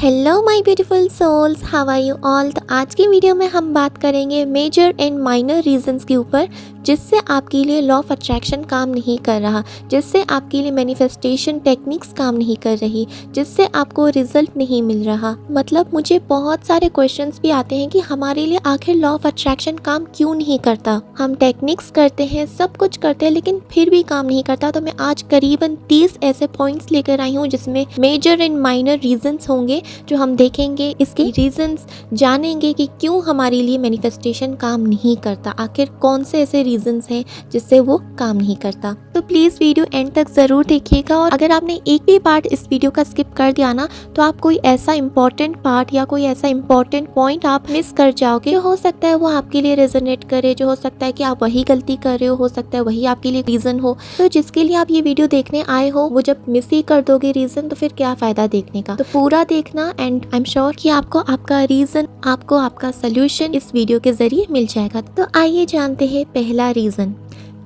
Hello my beautiful souls, how are you all. तो आज की वीडियो में हम बात करेंगे मेजर एंड माइनर रीजंस के ऊपर जिससे आपके लिए लॉ ऑफ अट्रैक्शन काम नहीं कर रहा, जिससे आपके लिए मैनिफेस्टेशन टेक्निक्स काम नहीं कर रही, जिससे आपको रिजल्ट नहीं मिल रहा। मतलब मुझे बहुत सारे क्वेश्चंस भी आते हैं कि हमारे लिए आखिर लॉ ऑफ अट्रैक्शन काम क्यों नहीं करता। हम टेक्निक्स करते हैं, सब कुछ करते हैं, लेकिन फिर भी काम नहीं करता। तो मैं आज करीबन 30 ऐसे पॉइंट्स लेकर आई हूँ जिसमें मेजर एंड माइनर रीजंस होंगे जो हम देखेंगे, इसके रीजंस जानेंगे कि क्यों हमारे लिए मैनिफेस्टेशन काम नहीं करता, आखिर कौन से ऐसे रीजंस हैं जिससे वो काम नहीं करता। तो प्लीज़ वीडियो एंड तक ज़रूर देखिएगा। और अगर आपने एक भी पार्ट इस वीडियो का स्किप कर दिया ना, तो आप कोई ऐसा इंपॉर्टेंट पार्ट या कोई ऐसा इंपॉर्टेंट पॉइंट आप मिस कर जाओगे। हो सकता है वो आपके लिए रेजोनेट करे, जो हो सकता है कि आप वही गलती कर रहे हो सकता है वही आपके लिए रीज़न हो। तो जिसके लिए आप ये वीडियो देखने आए हो, वो जब मिस ही कर दोगे रीज़न, तो फिर क्या फ़ायदा देखने का। तो पूरा देखना एंड आई एम श्योर कि आपको आपका रीज़न, आपको आपका सोल्यूशन इस वीडियो के ज़रिए मिल जाएगा। तो आइए जानते हैं पहला रीज़न।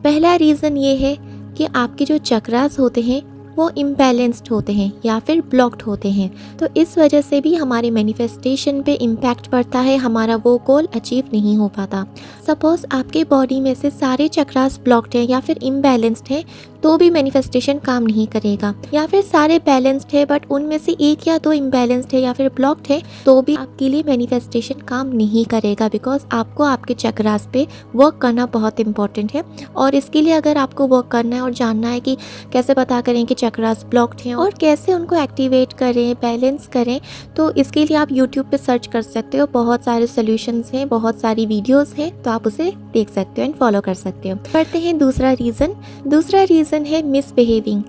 पहला रीज़न ये है कि आपके जो चक्रास होते हैं वो इम्बैलेंस्ड होते हैं या फिर ब्लॉक्ड होते हैं। तो इस वजह से भी हमारे मैनिफेस्टेशन पे इम्पैक्ट पड़ता है, हमारा वो गोल अचीव नहीं हो पाता। सपोज आपके बॉडी में से सारे चक्रास ब्लॉक्ड हैं या फिर इम्बैलेंस्ड हैं, तो भी मैनिफेस्टेशन काम नहीं करेगा। या फिर सारे बैलेंस्ड है बट उनमें से एक या दो इम्बैलेंस्ड है या फिर ब्लॉक्ड है, तो भी आपके लिए मैनिफेस्टेशन काम नहीं करेगा। बिकॉज आपको आपके चक्रास पे वर्क करना बहुत इंपॉर्टेंट है। और इसके लिए अगर आपको वर्क करना है और जानना है कि कैसे पता करें कि चक्रास ब्लॉक्ड हैं और कैसे उनको एक्टिवेट करें, बैलेंस करें, तो इसके लिए आप यूट्यूब पे सर्च कर सकते हो। बहुत सारे सोल्यूशंस हैं, बहुत सारी वीडियोस हैं, तो आप उसे देख सकते हो एंड फॉलो कर सकते हो। पढ़ते हैं दूसरा रीज़न। दूसरा रीज़न है मिसबिहेविंग,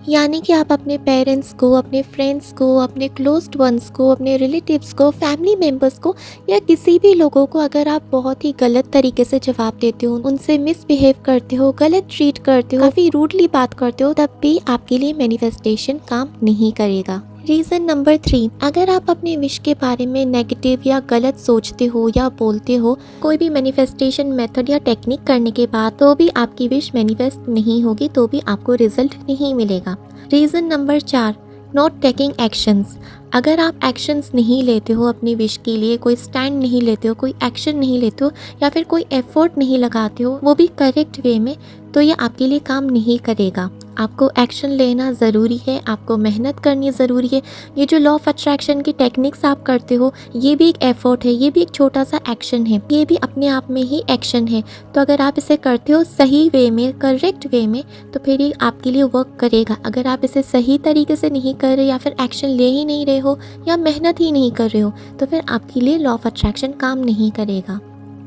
यानी कि आप अपने पेरेंट्स को, अपने फ्रेंड्स को, अपने क्लोज्ड वंस को, अपने रिलेटिव्स को, फैमिली मेम्बर्स को या किसी भी लोगों को अगर आप बहुत ही गलत तरीके से जवाब देते हो, उनसे मिसबिहेव करते हो, गलत ट्रीट करते हो, काफ़ी रूडली बात करते हो, तब भी आपके लिए मैनिफेस्टेशन काम नहीं करेगा। रीज़न नंबर 3, अगर आप अपने विश के बारे में नेगेटिव या गलत सोचते हो या बोलते हो कोई भी मैनिफेस्टेशन मेथड या टेक्निक करने के बाद, तो भी आपकी विश मैनिफेस्ट नहीं होगी, तो भी आपको रिजल्ट नहीं मिलेगा। Reason number 4, not taking actions. अगर आप एक्शंस नहीं लेते हो अपनी विश के लिए, कोई स्टैंड नहीं लेते हो, कोई एक्शन नहीं लेते हो या फिर कोई एफर्ट नहीं लगाते हो, वो भी करेक्ट वे में, तो ये आपके लिए काम नहीं करेगा। आपको एक्शन लेना ज़रूरी है, आपको मेहनत करनी ज़रूरी है। ये जो लॉ ऑफ अट्रैक्शन की टेक्निक्स आप करते हो, ये भी एक एफर्ट है, ये भी एक छोटा सा एक्शन है, ये भी अपने आप में ही एक्शन है। तो अगर आप इसे करते हो सही वे में, करेक्ट वे में, तो फिर ये आपके लिए वर्क करेगा। अगर आप इसे सही तरीके से नहीं कर रहे या फिर एक्शन ले ही नहीं रहे हो या मेहनत ही नहीं कर रहे हो, तो फिर आपके लिए लॉ ऑफ अट्रैक्शन काम नहीं करेगा।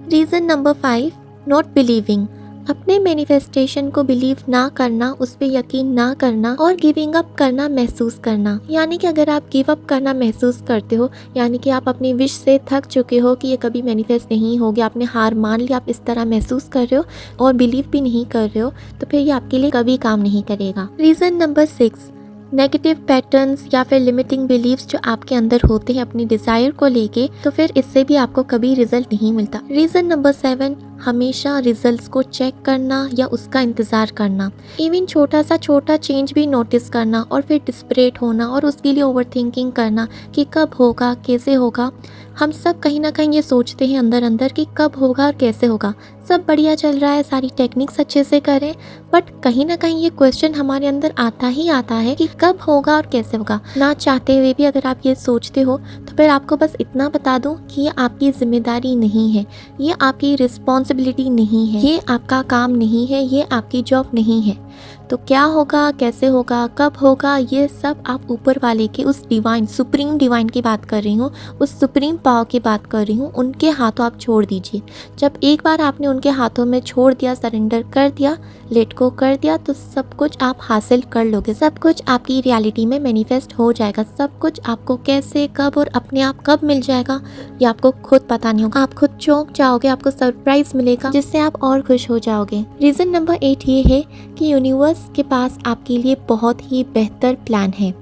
Reason number 5, not believing. अपने मैनिफेस्टेशन को बिलीव ना करना, उस पर यकीन ना करना और गिविंग अप करना महसूस करना। यानी कि अगर आप गिव अप करना महसूस करते हो, यानी कि आप अपनी विश से थक चुके हो कि ये कभी मैनिफेस्ट नहीं होगी, आपने हार मान ली, आप इस तरह महसूस कर रहे हो और बिलीव भी नहीं कर रहे हो, तो फिर ये आपके लिए कभी काम नहीं करेगा। रीज़न नंबर 6, नेगेटिव पैटर्न्स या फिर लिमिटिंग बिलीव्स जो आपके अंदर होते हैं अपनी डिज़ायर को लेके, तो फिर इससे भी आपको कभी रिजल्ट नहीं मिलता। रीज़न नंबर 7, हमेशा रिजल्ट्स को चेक करना या उसका इंतज़ार करना। इवन छोटा चेंज भी नोटिस करना और फिर डिस्परेट होना और उसके लिए ओवर थिंकिंग करना कि कब होगा, कैसे होगा। हम सब कहीं ना कहीं ये सोचते हैं अंदर अंदर कि कब होगा और कैसे होगा। सब बढ़िया चल रहा है, सारी टेक्निक्स अच्छे से करें, बट कहीं ना कहीं ये क्वेश्चन हमारे अंदर आता ही आता है कि कब होगा और कैसे होगा। ना चाहते हुए भी अगर आप ये सोचते हो, तो फिर आपको बस इतना बता दूं कि ये आपकी जिम्मेदारी नहीं है, ये आपकी रिस्पॉन्सिबिलिटी नहीं है, ये आपका काम नहीं है, ये आपकी जॉब नहीं है। तो क्या होगा, कैसे होगा, कब होगा, ये सब आप ऊपर वाले के उस डिवाइन, सुप्रीम डिवाइन की बात कर रही हूँ, उस सुप्रीम पावर की बात कर रही हूँ, उनके हाथों आप छोड़ दीजिए। जब एक बार आपने उनके हाथों में छोड़ दिया, सरेंडर कर दिया, लेट गो कर दिया, तो सब कुछ आप हासिल कर लोगे, सब कुछ आपकी रियलिटी में मैनिफेस्ट हो जाएगा। सब कुछ आपको कैसे, कब और अपने आप कब मिल जाएगा, ये आपको खुद पता नहीं होगा। आप खुद चौंक जाओगे, आपको सरप्राइज मिलेगा जिससे आप और खुश हो जाओगे। रीज़न नंबर 8 ये है कि यूनिवर्स के पास आपके लिए बहुत ही बेहतर प्लान है।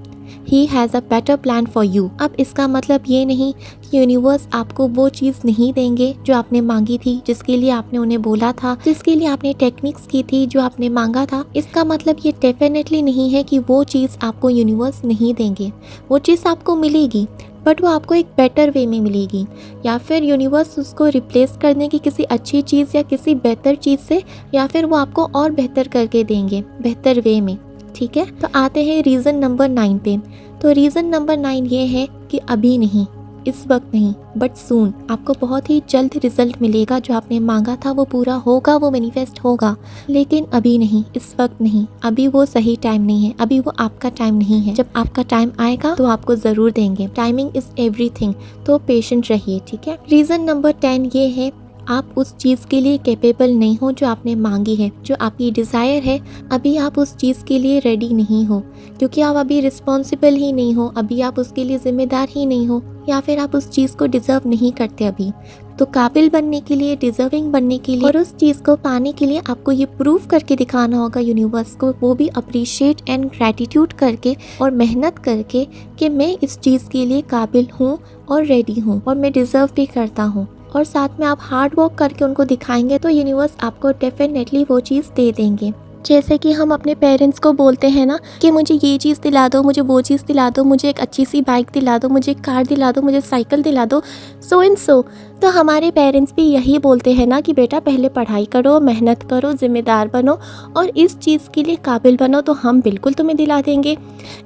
He has a better plan for you. अब इसका मतलब ये नहीं कि यूनिवर्स आपको वो चीज़ नहीं देंगे जो आपने मांगी थी, जिसके लिए आपने उन्हें बोला था, जिसके लिए आपने टेक्निक्स की थी, जो आपने मांगा था। इसका मतलब ये डेफिनेटली नहीं है कि वो चीज़ आपको यूनिवर्स नहीं देंगे। वो चीज़ आपको मिलेगी, बट वो आपको एक बेटर वे में मिलेगी, या फिर यूनिवर्स उसको रिप्लेस करने की किसी अच्छी चीज़ या किसी बेहतर चीज़ से, या फिर वो आपको और बेहतर करके देंगे बेहतर वे में। ठीक है, तो आते हैं रीज़न नंबर 9 पे। तो रीज़न नंबर 9 ये है कि अभी नहीं, इस वक्त नहीं, बट सून आपको बहुत ही जल्द रिजल्ट मिलेगा। जो आपने मांगा था वो पूरा होगा, वो मैनिफेस्ट होगा, लेकिन अभी नहीं, इस वक्त नहीं। अभी वो सही टाइम नहीं है, अभी वो आपका टाइम नहीं है। जब आपका टाइम आएगा तो आपको ज़रूर देंगे। टाइमिंग इज़ एवरीथिंग, तो पेशेंट रहिए। ठीक है। रीज़न नंबर 10 ये है, आप उस चीज़ के लिए कैपेबल नहीं हो जो आपने मांगी है, जो आपकी डिज़ायर है। अभी आप उस चीज़ के लिए रेडी नहीं हो, क्योंकि आप अभी रिस्पॉन्सिबल ही नहीं हो, अभी आप उसके लिए ज़िम्मेदार ही नहीं हो, या फिर आप उस चीज़ को डिज़र्व नहीं करते अभी। तो काबिल बनने के लिए, डिज़र्विंग बनने के लिए और उस चीज़ को पाने के लिए आपको ये प्रूव करके दिखाना होगा यूनिवर्स को, वो भी अप्रिशिएट एंड ग्रैटिट्यूड करके और मेहनत करके, कि मैं इस चीज़ के लिए काबिल हूँ और रेडी हूँ और मैं डिज़र्व भी करता हूँ। और साथ में आप हार्ड वर्क करके उनको दिखाएंगे तो यूनिवर्स आपको डेफिनेटली वो चीज़ दे देंगे। जैसे कि हम अपने पेरेंट्स को बोलते हैं ना कि मुझे ये चीज़ दिला दो, मुझे वो चीज़ दिला दो, मुझे एक अच्छी सी बाइक दिला दो, मुझे कार दिला दो, मुझे साइकिल दिला दो, सो एंड सो। तो हमारे पेरेंट्स भी यही बोलते हैं ना कि बेटा पहले पढ़ाई करो, मेहनत करो, ज़िम्मेदार बनो और इस चीज़ के लिए काबिल बनो, तो हम बिल्कुल तुम्हें दिला देंगे।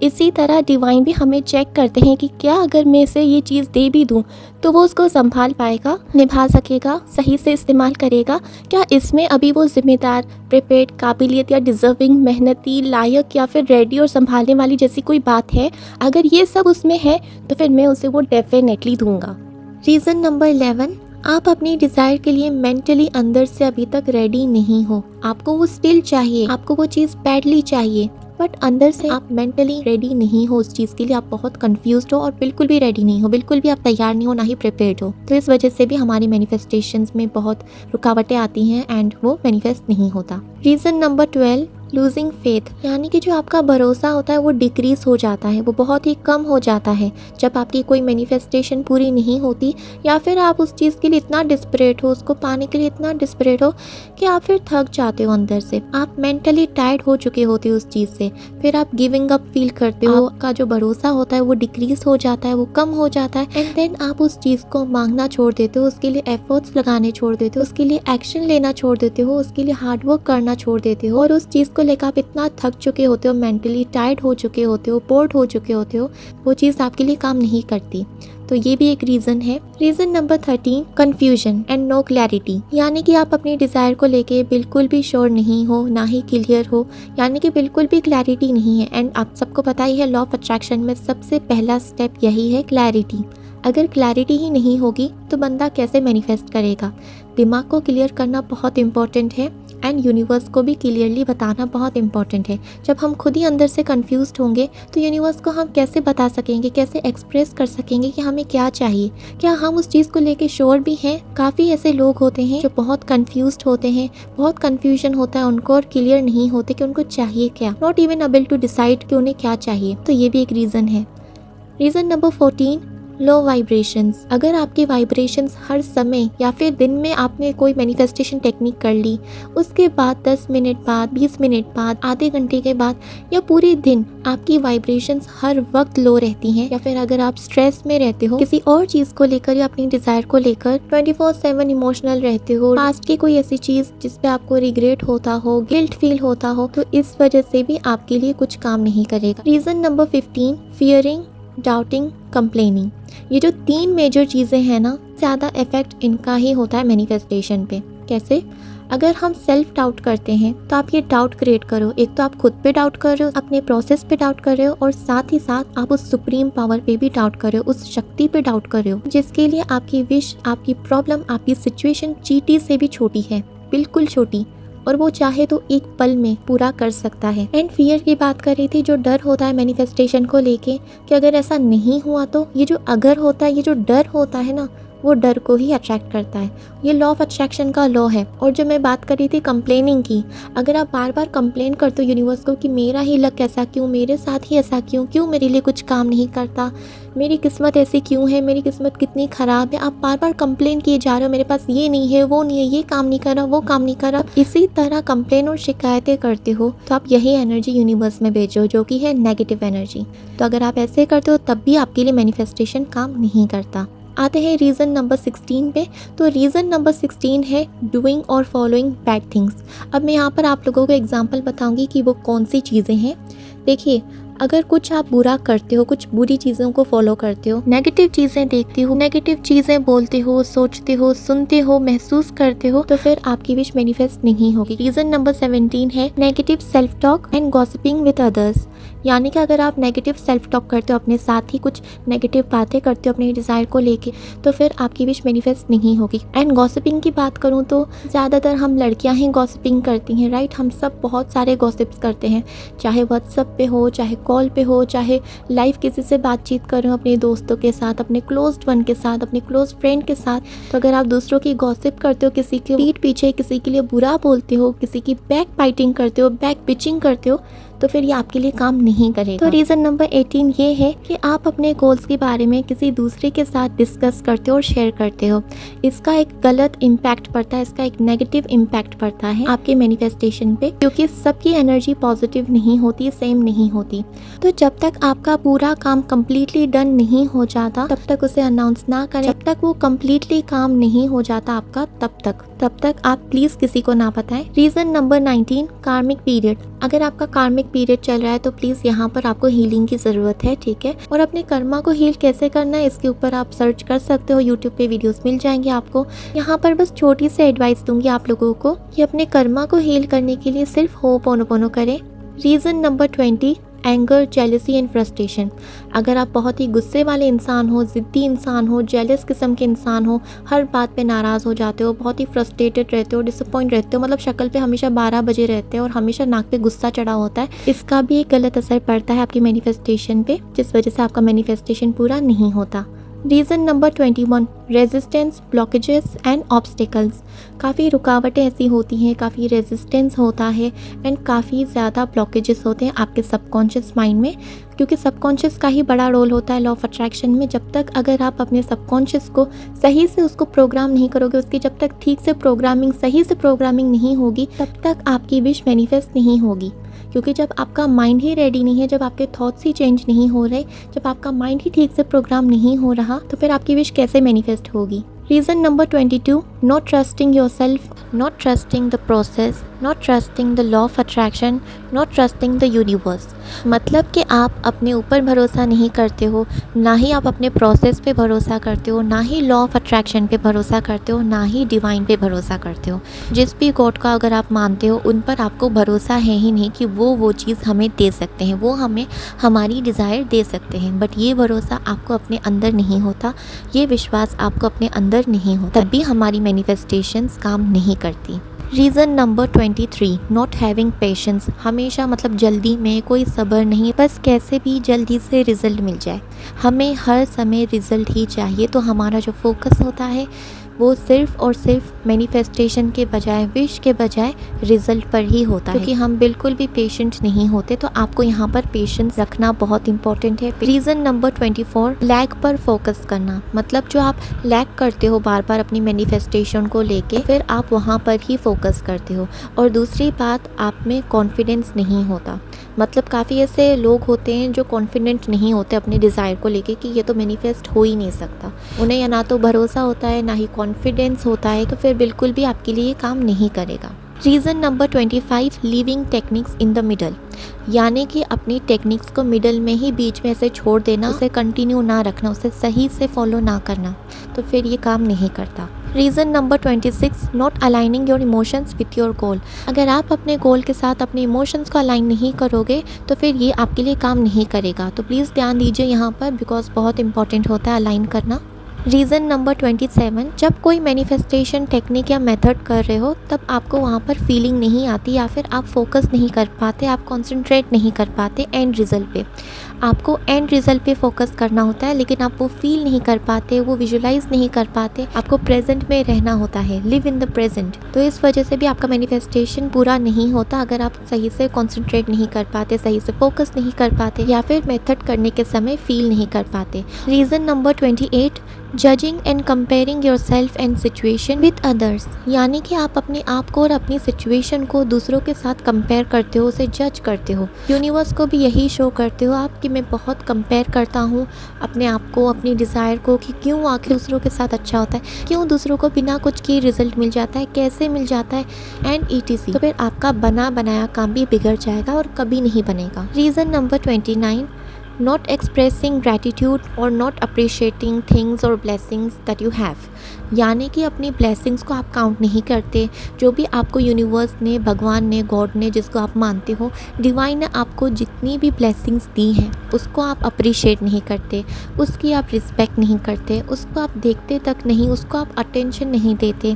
इसी तरह डिवाइन भी हमें चेक करते हैं कि क्या अगर मैं इसे ये चीज़ दे भी दूँ तो वो उसको संभाल पाएगा, निभा सकेगा, सही से इस्तेमाल करेगा। क्या इसमें अभी वो ज़िम्मेदार, प्रिपेयर्ड, काबिलियत या डिज़र्विंग, मेहनती, लायक या फिर रेडी और संभालने वाली जैसी कोई बात है? अगर ये सब उसमें है तो फिर मैं उसे वो डेफिनेटली दूंगा। रीज़न नंबर 11, आप अपनी डिज़ायर के लिए मेंटली अंदर से अभी तक रेडी नहीं हो। आपको वो स्टिल चाहिए, आपको वो चीज़ बैडली चाहिए, बट अंदर से आप मेंटली रेडी नहीं हो उस चीज़ के लिए। आप बहुत कंफ्यूज्ड हो और बिल्कुल भी रेडी नहीं हो, बिल्कुल भी आप तैयार नहीं हो, ना ही प्रिपेयर्ड हो। तो इस वजह से भी हमारी मैनिफेस्टेशंस में बहुत रुकावटें आती हैं एंड वो मैनिफेस्ट नहीं होता। रीज़न नंबर 12, लूजिंग फेथ, यानी कि जो आपका भरोसा होता है वो डिक्रीज हो जाता है, वो बहुत ही कम हो जाता है जब आपकी कोई मैनिफेस्टेशन पूरी नहीं होती, या फिर आप उस चीज़ के लिए इतना डिस्परेट हो, उसको पाने के लिए इतना डिस्परेट हो कि आप फिर थक जाते हो अंदर से, आप मेंटली टायर्ड हो चुके होते हो उस चीज़ से, फिर आप गिविंग अप फील करते हो। आपका जो भरोसा होता है वो डिक्रीज हो जाता है, वो कम हो जाता है, एंड देन आप उस चीज़ को मांगना छोड़ देते हो, उसके लिए एफर्ट्स लगाने छोड़ देते हो, उसके लिए एक्शन लेना छोड़ देते हो, उसके लिए हार्डवर्क करना छोड़ देते हो, और उस चीज़ को लेकर आप इतना थक चुके होते हो, मेंटली टायर्ड हो चुके होते हो, बोर्ड हो चुके होते हो, वो चीज़ आपके लिए काम नहीं करती। तो ये भी एक रीज़न है। Reason number 13, confusion and no clarity, यानी कि आप अपनी डिज़ायर को लेके बिल्कुल भी श्योर नहीं हो, ना ही क्लियर हो, यानी कि बिल्कुल भी क्लैरिटी नहीं है। एंड आप सबको पता ही है लॉ ऑफ अट्रैक्शन में सबसे पहला स्टेप यही है, क्लैरिटी। अगर क्लैरिटी ही नहीं होगी तो बंदा कैसे मैनिफेस्ट करेगा? दिमाग को क्लियर करना बहुत इंपॉर्टेंट है एंड यूनिवर्स को भी क्लियरली बताना बहुत इंपॉर्टेंट है। जब हम खुद ही अंदर से कंफ्यूज्ड होंगे तो यूनिवर्स को हम कैसे बता सकेंगे, कैसे एक्सप्रेस कर सकेंगे कि हमें क्या चाहिए? क्या हम उस चीज़ को लेके श्योर भी हैं? काफ़ी ऐसे लोग होते हैं जो बहुत कंफ्यूज्ड होते हैं, बहुत कन्फ्यूजन होता है उनको और क्लियर नहीं होते कि उनको चाहिए क्या, not even able to decide कि उन्हें क्या चाहिए। तो ये भी एक रीज़न है। रीज़न नंबर 14, लो वाइब्रेशंस। अगर आपके वाइब्रेशंस हर समय या फिर दिन में आपने कोई मैनिफेस्टेशन टेक्निक कर ली, उसके बाद 10 मिनट बाद, 20 मिनट बाद, आधे घंटे के बाद या पूरे दिन आपकी वाइब्रेशंस हर वक्त लो रहती हैं, या फिर अगर आप स्ट्रेस में रहते हो किसी और चीज़ को लेकर या अपनी डिज़ायर को लेकर, 24/7 इमोशनल रहते हो, पास्ट की कोई ऐसी चीज़ जिस पे आपको रिग्रेट होता हो, गिल्ट फील होता हो, तो इस वजह से भी आपके लिए कुछ काम नहीं करेगा। Reason number 15, fearing, doubting, complaining. ये जो 3 मेजर चीज़ें हैं ना, ज़्यादा इफेक्ट इनका ही होता है मैनिफेस्टेशन पे। कैसे? अगर हम सेल्फ डाउट करते हैं तो आप ये डाउट क्रिएट करो। एक तो आप खुद पे डाउट कर रहे हो, अपने प्रोसेस पे डाउट कर रहे हो, और साथ ही साथ आप उस सुप्रीम पावर पे भी डाउट कर रहे हो, उस शक्ति पे डाउट कर रहे हो जिसके लिए आपकी विश, आपकी प्रॉब्लम, आपकी सिचुएशन चींटी से भी छोटी है, बिल्कुल छोटी, और वो चाहे तो एक पल में पूरा कर सकता है। एंड फियर की बात कर रही थी, जो डर होता है मैनिफेस्टेशन को लेके कि अगर ऐसा नहीं हुआ तो, ये जो अगर होता है, ये जो डर होता है ना, वो डर को ही अट्रैक्ट करता है। ये लॉ ऑफ अट्रैक्शन का लॉ है। और जो मैं बात कर रही थी कंप्लेनिंग की, अगर आप बार बार कंप्लेन करते हो यूनिवर्स को कि मेरा ही लक ऐसा क्यों, मेरे साथ ही ऐसा क्यों, क्यों मेरे लिए कुछ काम नहीं करता, मेरी किस्मत ऐसी क्यों है, मेरी किस्मत कितनी ख़राब है, आप बार बार कंप्लेन किए जा रहे हो, मेरे पास ये नहीं है, वो नहीं है, ये काम नहीं कर रहा, वो काम नहीं कर रहा, इसी तरह कंप्लेन और शिकायतें करते हो, तो आप यही एनर्जी यूनिवर्स में भेजो जो कि है नेगेटिव एनर्जी। तो अगर आप ऐसे करते हो तब भी आपके लिए मैनिफेस्टेशन काम नहीं करता। आते हैं रीज़न नंबर 16 पे। तो रीज़न नंबर 16 है डूइंग और फॉलोइंग बैड थिंग्स। अब मैं यहाँ पर आप लोगों को एग्जांपल बताऊंगी कि वो कौन सी चीज़ें हैं। देखिए, अगर कुछ आप बुरा करते हो, कुछ बुरी चीज़ों को फॉलो करते हो, नेगेटिव चीज़ें देखते हो, नेगेटिव चीज़ें बोलते हो, सोचते हो, सुनते हो, महसूस करते हो, तो फिर आपकी विश मैनिफेस्ट नहीं होगी। रीज़न नंबर 17 है negative self talk and gossiping with others. यानी कि अगर आप नेगेटिव सेल्फ टॉक करते हो, अपने साथ ही कुछ नेगेटिव बातें करते हो अपने डिज़ायर को लेके, तो फिर आपकी विश मैनिफेस्ट नहीं होगी। एंड गॉसिपिंग की बात करूँ तो ज़्यादातर हम लड़कियां ही गॉसिपिंग करती हैं, राइट। हम सब बहुत सारे गॉसिप्स करते हैं, चाहे व्हाट्सएप पे हो, चाहे कॉल पे हो, चाहे लाइव किसी से बातचीत कर रहे हो अपने दोस्तों के साथ, अपने क्लोज्ड वन के साथ, अपने क्लोज फ्रेंड के साथ। तो अगर आप दूसरों की गॉसिप करते हो, किसी के पीठ पीछे किसी के लिए बुरा बोलते हो, किसी की बैक बाइटिंग करते हो, बैक पिचिंग करते हो, तो फिर ये आपके लिए काम नहीं करेगा। तो रीज़न नंबर 18 ये है कि आप अपने गोल्स के बारे में किसी दूसरे के साथ डिस्कस करते हो और शेयर करते हो। इसका एक गलत इम्पैक्ट पड़ता है, इसका एक नेगेटिव इम्पैक्ट पड़ता है आपके मैनिफेस्टेशन पे, क्योंकि सबकी एनर्जी पॉजिटिव नहीं होती, सेम नहीं होती। तो जब तक आपका पूरा काम कम्प्लीटली डन नहीं हो जाता तब तक उसे अनाउंस ना करें। जब तक वो कम्प्लीटली काम नहीं हो जाता आपका तब तक आप प्लीज किसी को ना बताएं। रीजन नंबर 19 कार्मिक पीरियड। अगर आपका कार्मिक पीरियड चल रहा है तो प्लीज यहाँ पर आपको हीलिंग की जरूरत है, ठीक है। और अपने कर्मा को हील कैसे करना है इसके ऊपर आप सर्च कर सकते हो, यूट्यूब पे वीडियोस मिल जाएंगे आपको। यहाँ पर बस छोटी सी एडवाइस दूंगी आप लोगों को कि अपने कर्मा को हील करने के लिए सिर्फ होपोनोपोनो करें। Reason number 20 anger, jealousy and frustration. अगर आप बहुत ही गुस्से वाले इंसान हो, ज़िद्दी इंसान हो, जेलस किस्म के इंसान हो, हर बात पे नाराज़ हो जाते हो, बहुत ही फ्रस्ट्रेटेड रहते हो, डिसअपॉइंट रहते हो, मतलब शक्ल पे हमेशा 12 बजे रहते हो और हमेशा नाक पे गुस्सा चढ़ा होता है, इसका भी एक गलत असर पड़ता है आपकी मैनिफेस्टेशन पे, जिस वजह से आपका मैनिफेस्टेशन पूरा नहीं होता। Reason number 21 resistance, blockages and obstacles. काफ़ी रुकावटें ऐसी होती हैं, काफ़ी रेजिस्टेंस होता है एंड काफ़ी ज़्यादा ब्लॉकेजेस होते हैं आपके सबकॉन्शियस माइंड में, क्योंकि सबकॉन्शियस का ही बड़ा रोल होता है लॉ ऑफ अट्रैक्शन में। जब तक अगर आप अपने सबकॉन्शियस को सही से उसको प्रोग्राम नहीं करोगे, उसकी जब तक ठीक से प्रोग्रामिंग, सही से प्रोग्रामिंग नहीं होगी, तब तक आपकी विश मैनिफेस्ट नहीं होगी। क्योंकि जब आपका माइंड ही रेडी नहीं है, जब आपके थॉट्स ही चेंज नहीं हो रहे, जब आपका माइंड ही ठीक से प्रोग्राम नहीं हो रहा, तो फिर आपकी विश कैसे मैनिफेस्ट होगी। Reason number 22 not trusting your self, not trusting the process, not trusting the law of attraction, not trusting the universe. मतलब कि आप अपने ऊपर भरोसा नहीं करते हो, ना ही आप अपने प्रोसेस पे भरोसा करते हो, ना ही लॉ ऑफ अट्रैक्शन पे भरोसा करते हो, ना ही डिवाइन पे भरोसा करते हो। जिस भी गॉड का अगर आप मानते हो उन पर आपको भरोसा है ही नहीं कि वो चीज़ हमें दे सकते हैं, वो हमें हमारी डिज़ायर दे सकते हैं। बट ये भरोसा आपको अपने अंदर नहीं होता, ये विश्वास आपको अपने अंदर नहीं होता, तब भी हमारी मैनिफेस्टेशंस काम नहीं करती। Reason number 23 not having patience. हमेशा मतलब जल्दी में कोई सब्र नहीं, बस कैसे भी जल्दी से रिज़ल्ट मिल जाए, हमें हर समय रिज़ल्ट ही चाहिए। तो हमारा जो फोकस होता है वो सिर्फ और सिर्फ मैनिफेस्टेशन के बजाय, विश के बजाय रिजल्ट पर ही होता है, क्योंकि हम बिल्कुल भी पेशेंट नहीं होते। तो आपको यहाँ पर पेशेंस रखना बहुत इंपॉर्टेंट है। रीज़न नंबर 24 लैक पर फोकस करना। मतलब जो आप लैक करते हो बार बार अपनी मैनिफेस्टेशन को लेके, फिर आप वहाँ पर ही फोकस करते हो। और दूसरी बात, आप में कॉन्फिडेंस नहीं होता। मतलब काफ़ी ऐसे लोग होते हैं जो कॉन्फिडेंट नहीं होते अपने डिज़ायर को लेके कि ये तो मैनिफेस्ट हो ही नहीं सकता। उन्हें या ना तो भरोसा होता है, ना ही कॉन्फिडेंस होता है, तो फिर बिल्कुल भी आपके लिए काम नहीं करेगा। Reason number 25 leaving techniques in the middle. यानी कि अपनी टेक्निक्स को मिडल में ही, बीच में ऐसे छोड़ देना, उसे कंटिन्यू ना रखना, उसे सही से फॉलो ना करना, तो फिर ये काम नहीं करता। Reason number 26 not aligning your emotions with your goal. अगर आप अपने गोल के साथ अपने इमोशंस को अलाइन नहीं करोगे तो फिर ये आपके लिए काम नहीं करेगा। तो प्लीज़ ध्यान दीजिए यहाँ पर, बिकॉज बहुत इंपॉर्टेंट होता है अलाइन करना। रीज़न नंबर 27 जब कोई मैनिफेस्टेशन टेक्निक या मेथड कर रहे हो तब आपको वहाँ पर फीलिंग नहीं आती, या फिर आप फोकस नहीं कर पाते, आप कंसंट्रेट नहीं कर पाते एंड रिजल्ट पे। आपको एंड रिजल्ट पे फोकस करना होता है, लेकिन आप वो फील नहीं कर पाते, वो विजुलाइज नहीं कर पाते। आपको प्रेजेंट में रहना होता है, लिव इन द प्रेजेंट। तो इस वजह से भी आपका मैनिफेस्टेशन पूरा नहीं होता अगर आप सही से कॉन्सेंट्रेट नहीं कर पाते, सही से फोकस नहीं कर पाते, या फिर मेथड करने के समय फील नहीं कर पाते। Reason number 28, judging and comparing your self and situation with others. यानी कि आप अपने आप को और अपनी सिचुएशन को दूसरों के साथ कंपेयर करते हो, उसे जज करते हो। यूनिवर्स को भी यही शो करते हो आप कि मैं बहुत कंपेयर करता हूँ अपने आप को, अपनी डिज़ायर को, कि क्यों आखिर दूसरों के साथ अच्छा होता है, क्यों दूसरों को बिना कुछ किए रिजल्ट मिल जाता है, कैसे मिल जाता है, एंड ETC। तो फिर आपका बना बनाया काम भी बिगड़ जाएगा और कभी नहीं बनेगा। Reason number 29, not expressing gratitude or not appreciating things or blessings that you have। यानी कि अपनी ब्लेसिंग्स को आप काउंट नहीं करते। जो भी आपको यूनिवर्स ने, भगवान ने, गॉड ने, जिसको आप मानते हो, डिवाइन ने आपको जितनी भी ब्लेसिंग्स दी हैं उसको आप अप्रिशिएट नहीं करते, उसकी आप रिस्पेक्ट नहीं करते, उसको आप देखते तक नहीं, उसको आप अटेंशन नहीं देते,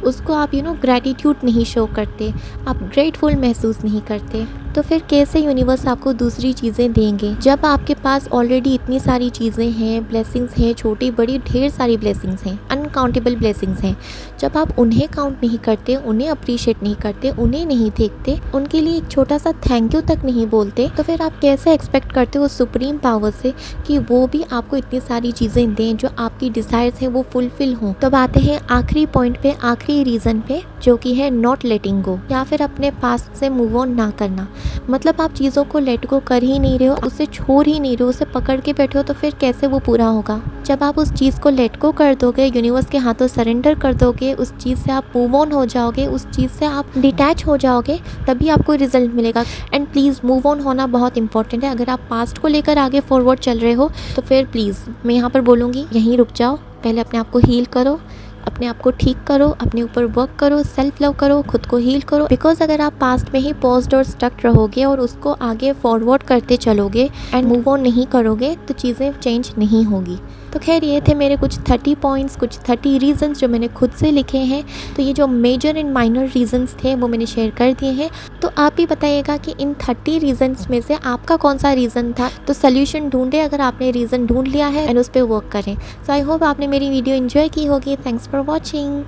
उसको आप ग्रैटिट्यूड नहीं शो करते, आप ग्रेटफुल महसूस नहीं करते। तो फिर कैसे यूनिवर्स आपको दूसरी चीज़ें देंगे जब आपके पास ऑलरेडी इतनी सारी चीज़ें हैं, ब्लेसिंग्स हैं, छोटी बड़ी ढेर सारी ब्लेसिंग्स हैं, अनकाउंटेबल ब्लेसिंग्स हैं। जब आप उन्हें काउंट नहीं करते, उन्हें अप्रिशिएट नहीं करते, उन्हें नहीं देखते, उनके लिए एक छोटा सा थैंक यू तक नहीं बोलते, तो फिर आप कैसे एक्सपेक्ट करते हो सुप्रीम पावर से कि वो भी आपको इतनी सारी चीज़ें दें, जो आपकी डिज़ायर्स हैं वो फुलफिल हों। तब आते हैं आखिरी पॉइंट पे, आखिरी रीज़न पे, जो कि है नॉट लेटिंग गो, या फिर अपने पास्ट से मूव ऑन ना करना। मतलब आप चीज़ों को लेट गो कर ही नहीं रहे हो, उसे छोड़ ही नहीं रहे हो, उसे पकड़ के बैठे हो, तो फिर कैसे वो पूरा होगा। जब आप उस चीज़ को लेट गो कर दोगे, यूनिवर्स के हाथों सरेंडर कर दोगे, उस चीज़ से आप मूव ऑन हो जाओगे, उस चीज़ से आप डिटैच हो जाओगे, तभी आपको रिजल्ट मिलेगा। एंड प्लीज़ मूव ऑन होना बहुत इंपॉर्टेंट है। अगर आप पास्ट को लेकर आगे फॉरवर्ड चल रहे हो तो फिर प्लीज़ मैं यहाँ पर बोलूँगी, यहीं रुक जाओ। पहले अपने आप को हील करो, अपने आप को ठीक करो, अपने ऊपर वर्क करो, सेल्फ लव करो, खुद को हील करो। बिकॉज अगर आप पास्ट में ही पॉज्ड और स्टक रहोगे और उसको आगे फॉरवर्ड करते चलोगे एंड मूव ऑन नहीं करोगे, तो चीज़ें चेंज नहीं होगी। तो खैर, ये थे मेरे कुछ 30 पॉइंट्स, कुछ 30 रीज़न्स जो मैंने खुद से लिखे हैं। तो ये जो मेजर एंड माइनर रीज़न्स थे वो मैंने शेयर कर दिए हैं। तो आप भी बताइएगा कि इन 30 रीज़न्स में से आपका कौन सा रीज़न था। तो सोल्यूशन ढूंढे अगर आपने रीज़न ढूंढ लिया है, एंड उस पर वर्क करें। सो आई होप आपने मेरी वीडियो एंजॉय की होगी। Thanks for watching.